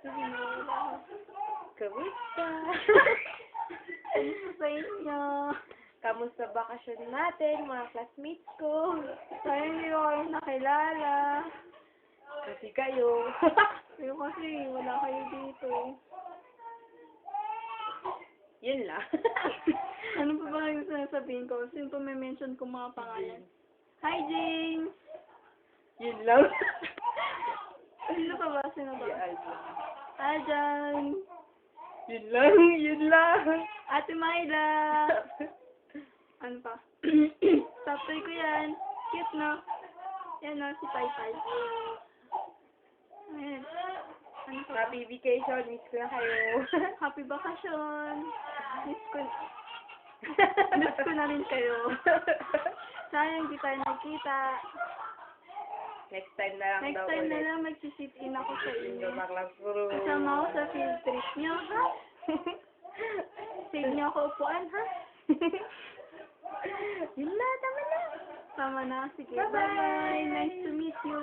Sinula. Kamusta? Kamusta sa inyo? Kamusta bakasyon natin, mga classmates ko? Sayang hindi ko kayo nakilala. Kasi kayo. Pero kasi wala kayo dito. Yun lang. Ano pa ba yung sinasabihin ko? Sino pa may mention kong mga pangalan? Hi, James! Yun lang. Sino pa ba? Sino ba? Yan. Hi, Jan! Yun lang. Yun lang. Ate Myla! Ano pa? Taptoy ko yan. Cute, no? Yan, no? Si Pai Pai. Ayan. Ano pa? Happy vacation. Miss ko na kayo. Happy bakasyon. Miss ko na rin kayo. Sayang, di tayo nagkita. Next time na lang Next daw time na ulit. lang, magsisit-in ako sa inyo. Baklang Kasama ako sa field trip nyo, ha? Save nyo ako upuan, ha? Yun na, tama na. Tama na. Sige, Bye-bye. bye-bye. Nice to meet you.